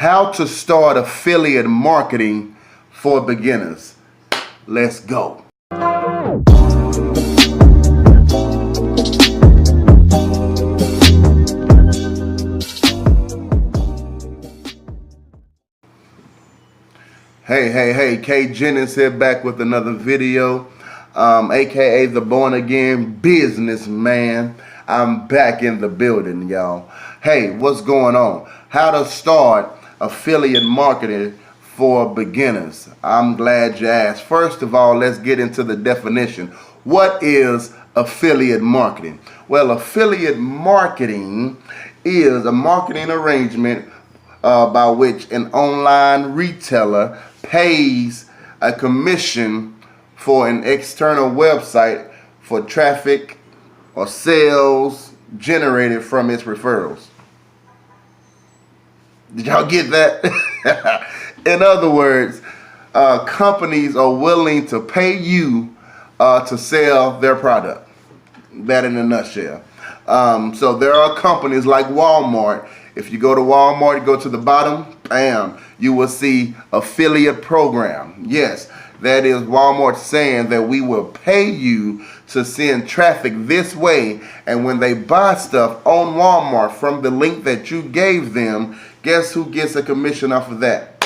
How to start affiliate marketing for beginners. Let's go. Hey, K Jennings here, back with another video, aka the Born Again Businessman. I'm back in the building, y'all. Hey, what's going on? How to start affiliate marketing for beginners. I'm glad you asked. First of all, let's get into the definition. What is affiliate marketing? Well, affiliate marketing is a marketing arrangement by which an online retailer pays a commission for an external website for traffic or sales generated from its referrals. Did y'all get that? In other words, companies are willing to pay you to sell their product. That in a nutshell. So there are companies like Walmart. If you go to Walmart, go to the bottom, bam, you will see affiliate program. Yes, that is Walmart saying that we will pay you to send traffic this way, and when they buy stuff on Walmart from the link that you gave them, guess who gets a commission off of that?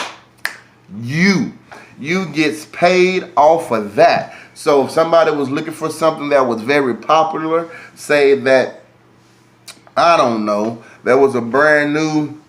You gets paid off of that. So if somebody was looking for something that was very popular, say that, I don't know, there was a brand new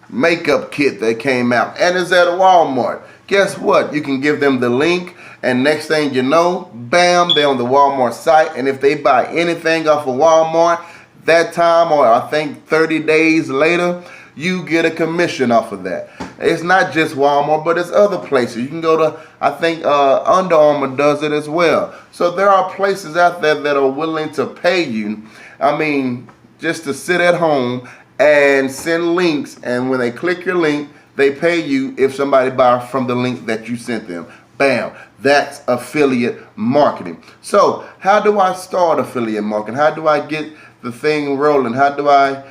makeup kit that came out and it's at a Walmart. Guess what? You can give them the link, and next thing you know, bam, they're on the Walmart site. And if they buy anything off of Walmart that time, or I think 30 days later, you get a commission off of that. It's not just Walmart, but it's other places. You can go to, I think Under Armour does it as well. So there are places out there that are willing to pay you, I mean, just to sit at home and send links, and when they click your link, they pay you if somebody buys from the link that you sent them. Bam, that's affiliate marketing. So how do I start affiliate marketing? How do I get the thing rolling? How do I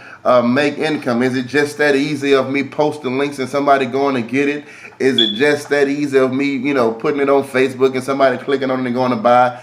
make income? Is it just that easy of me posting links and somebody going to get it? Is it just that easy of me, putting it on Facebook and somebody clicking on it and going to buy?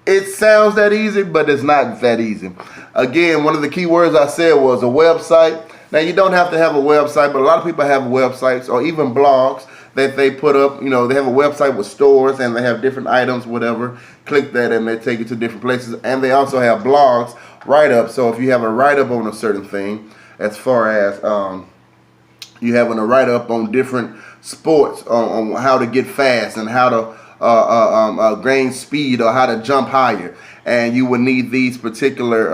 It sounds that easy, but it's not that easy. Again, one of the key words I said was a website. Now, you don't have to have a website, but a lot of people have websites or even blogs that they put up. They have a website with stores and they have different items, whatever. Click that and they take you to different places. And they also have blogs, write-ups. So if you have a write-up on a certain thing, as far as you having a write-up on different sports, on how to get fast and how to gain speed or how to jump higher, and you would need these particular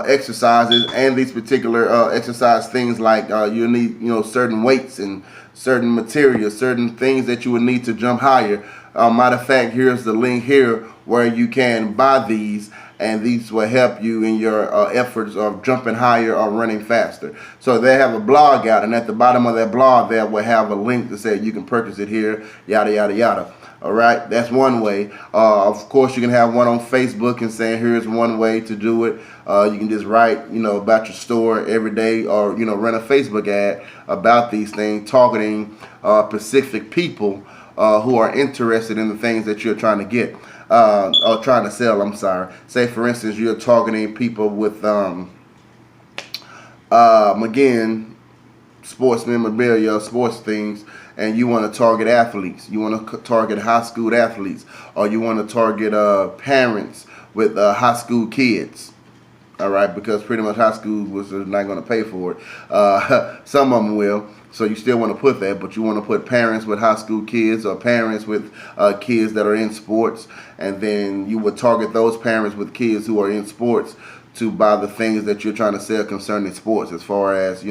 exercises and these particular exercise things, like you need certain weights and certain materials, certain things that you would need to jump higher. Matter of fact, here's the link here where you can buy these, and these will help you in your efforts of jumping higher or running faster. So they have a blog out, and at the bottom of that blog there will have a link to say you can purchase it here, yada, yada, yada. All right, that's one way. Of course, you can have one on Facebook and saying here's one way to do it. You can just write, about your store every day, or, run a Facebook ad about these things, targeting specific people who are interested in the things that you're trying to get. Or trying to sell, I'm sorry. Say, for instance, you're targeting people with, again, sports memorabilia, sports things, and you want to target athletes. You want to target high school athletes, or you want to target parents with high school kids. All right, because pretty much high school was not going to pay for it. Some of them will. So you still want to put that, but you want to put parents with high school kids, or parents with kids that are in sports, and then you would target those parents with kids who are in sports to buy the things that you're trying to sell concerning sports, as far as,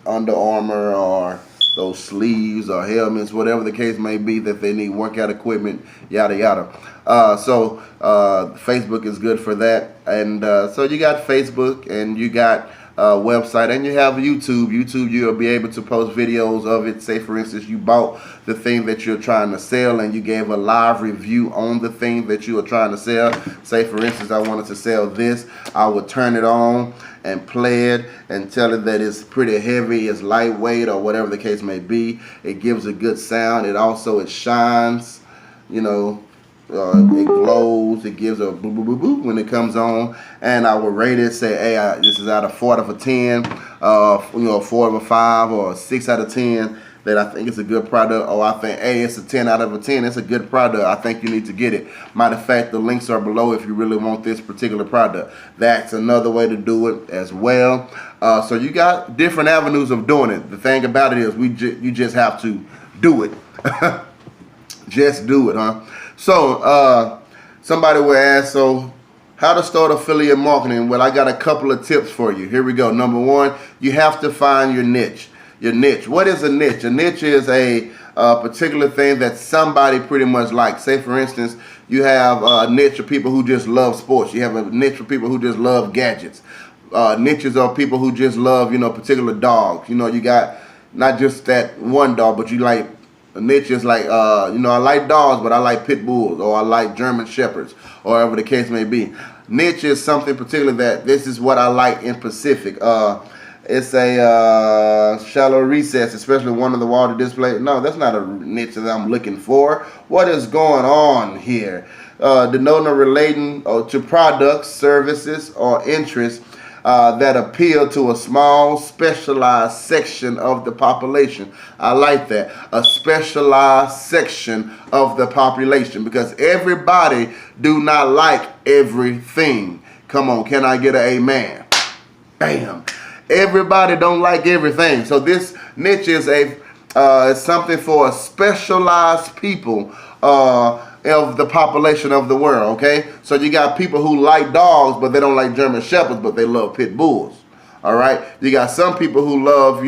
Under Armour or those sleeves or helmets, whatever the case may be that they need, workout equipment, yada, yada. So Facebook is good for that. And so you got Facebook, and you got website, and you have YouTube. You'll be able to post videos of it. Say, for instance, you bought the thing that you're trying to sell, and you gave a live review on the thing that you are trying to sell. Say, for instance, I wanted to sell this. I would turn it on and play it and tell it that it's pretty heavy, it's lightweight, or whatever the case may be. It gives a good sound. It shines, you know. It glows. It gives a boop, boop, boop, boop when it comes on, and I will rate it. Say, hey, this is out of 4 out of a 10, 4 out of a 5, or a 6 out of 10. That I think it's a good product, or I think, hey, it's a 10 out of a 10. It's a good product. I think you need to get it. Matter of fact, the links are below if you really want this particular product. That's another way to do it as well. So you got different avenues of doing it. The thing about it is, you just have to do it. Just do it, huh? So, somebody will ask, so how to start affiliate marketing? Well, I got a couple of tips for you. Here we go. Number 1, you have to find your niche. Your niche. What is a niche? A niche is a particular thing that somebody pretty much likes. Say, for instance, you have a niche of people who just love sports. You have a niche of people who just love gadgets. Niches are people who just love, particular dogs. You got not just that one dog, but you like a niche is like, I like dogs, but I like pit bulls, or I like German shepherds, or whatever the case may be. Niche is something particular that this is what I like in Pacific. It's a shallow recess, especially one of the water display. No, that's not a niche that I'm looking for. What is going on here? Denoting or relating to products, services, or interests that appeal to a small, specialized section of the population. I like that. A specialized section of the population, because everybody do not like everything. Come on, can I get an amen? Bam. Everybody don't like everything. So this niche is something for a specialized people of the population of the world, okay? So you got people who like dogs, but they don't like German shepherds, but they love pit bulls, all right? You got some people who love,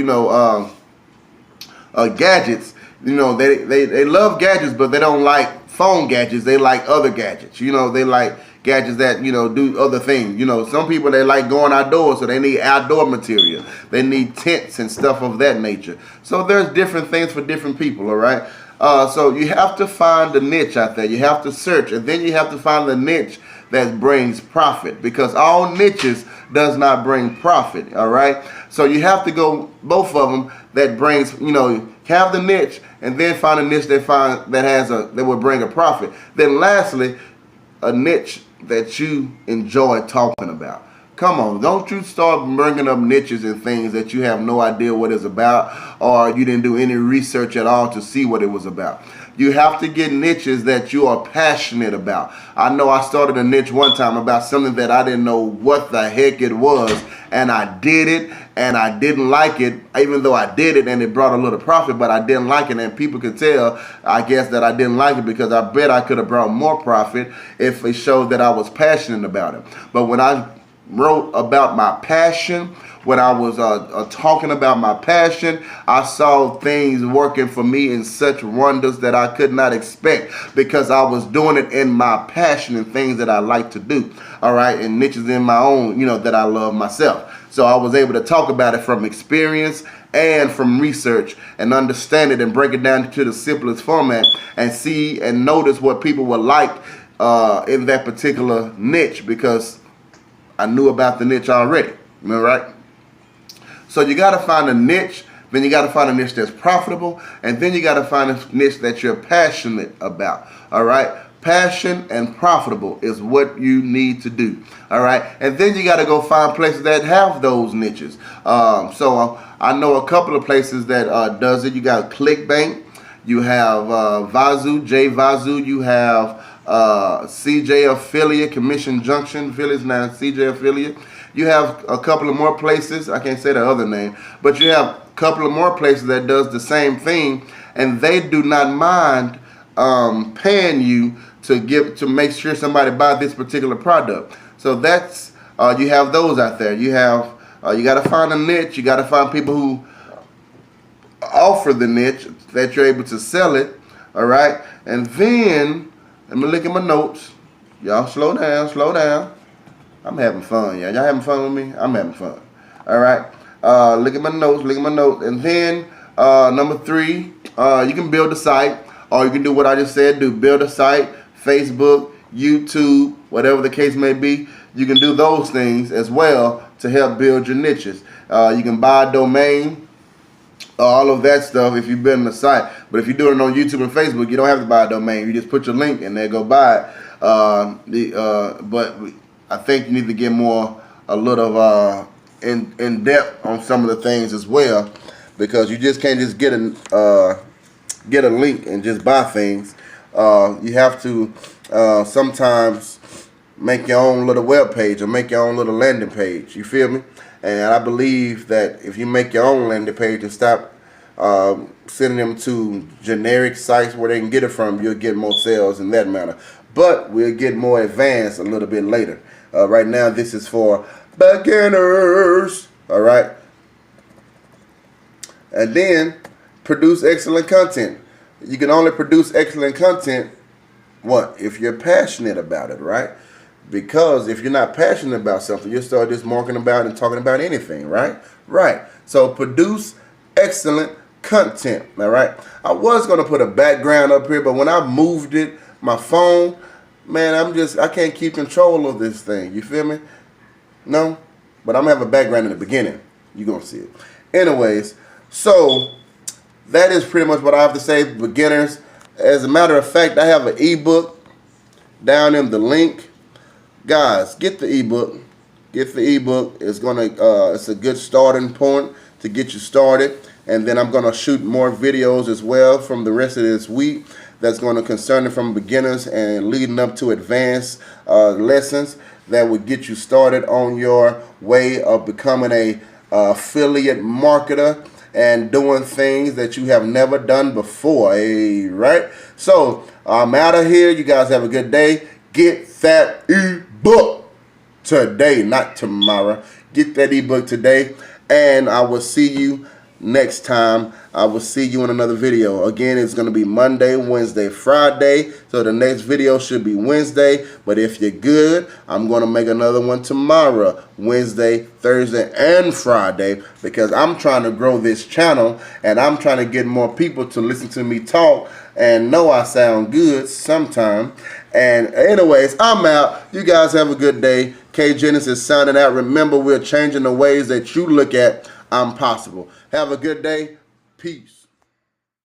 gadgets. They love gadgets, but they don't like phone gadgets. They like other gadgets. They like gadgets that, do other things. Some people, they like going outdoors, so they need outdoor material. They need tents and stuff of that nature. So there's different things for different people, all right? So you have to find the niche out there. You have to search, and then you have to find the niche that brings profit, because all niches does not bring profit, all right? So you have to go both of them that brings, have the niche, and then find a niche that will bring a profit. Then lastly, a niche that you enjoy talking about. Come on, don't you start bringing up niches and things that you have no idea what it's about, or you didn't do any research at all to see what it was about. You have to get niches that you are passionate about. I know I started a niche one time about something that I didn't know what the heck it was, and I did it, and I didn't like it, even though I did it and it brought a little profit, but I didn't like it, and people could tell, I guess, that I didn't like it, because I bet I could have brought more profit if it showed that I was passionate about it. But when I wrote about my passion, when I was talking about my passion, I saw things working for me in such wonders that I could not expect, because I was doing it in my passion and things that I like to do, all right, and niches in my own, that I love myself. So I was able to talk about it from experience and from research, and understand it and break it down to the simplest format, and see and notice what people would like in that particular niche, because I knew about the niche already, all right? So you got to find a niche, then you got to find a niche that's profitable, and then you got to find a niche that you're passionate about, all right? Passion and profitable is what you need to do, all right? And then you got to go find places that have those niches. So I know a couple of places that does it. You got ClickBank, you have Vazu, JVazu, you have CJ Affiliate, Commission Junction Affiliates, now CJ Affiliate. You have a couple of more places, I can't say the other name, but you have a couple of more places that does the same thing, and they do not mind paying you to make sure somebody buy this particular product. So that's you have those out there. You have you got to find a niche. You got to find people who offer the niche that you're able to sell it, all right? And then let me look at my notes. Y'all slow down, slow down. I'm having fun, y'all. Y'all having fun with me? I'm having fun. All right. Look at my notes. Look at my notes. And then number 3, you can build a site, or you can do what I just said. Build a site, Facebook, YouTube, whatever the case may be. You can do those things as well to help build your niches. You can buy a domain, all of that stuff if you're building a site. But if you're doing it on YouTube and Facebook, you don't have to buy a domain. You just put your link and they go buy it. But I think you need to get a little in depth on some of the things as well, because you just can't just get a link and just buy things. You have to sometimes make your own little web page or make your own little landing page. You feel me? And I believe that if you make your own landing page and stop sending them to generic sites where they can get it from, you'll get more sales in that manner. But we'll get more advanced a little bit later. Right now, this is for beginners. All right. And then produce excellent content. You can only produce excellent content if you're passionate about it, right? Because if you're not passionate about something, you'll start just marking about and talking about anything, right? Right. So produce excellent content, all right? I was going to put a background up here, but when I moved it, my phone, man, I can't keep control of this thing. You feel me? No? But I'm going to have a background in the beginning. You're going to see it. Anyways, so that is pretty much what I have to say, beginners. As a matter of fact, I have an ebook down in the link. Guys, get the ebook. Get the ebook. It's a good starting point to get you started. And then I'm gonna shoot more videos as well from the rest of this week that's gonna concern it from beginners and leading up to advanced lessons that would get you started on your way of becoming a affiliate marketer and doing things that you have never done before. Right? So I'm out of here. You guys have a good day. Get that ebook today, not tomorrow. Get that ebook today, and I will see you next time. I will see you in another video. Again, it's going to be Monday, Wednesday, Friday. So the next video should be Wednesday. But if you're good, I'm going to make another one tomorrow, Wednesday, Thursday, and Friday, because I'm trying to grow this channel and I'm trying to get more people to listen to me talk and know I sound good sometime. And anyways, I'm out. You guys have a good day. K Genesis signing out. Remember, we're changing the ways that you look at I'm possible. Have a good day. Peace.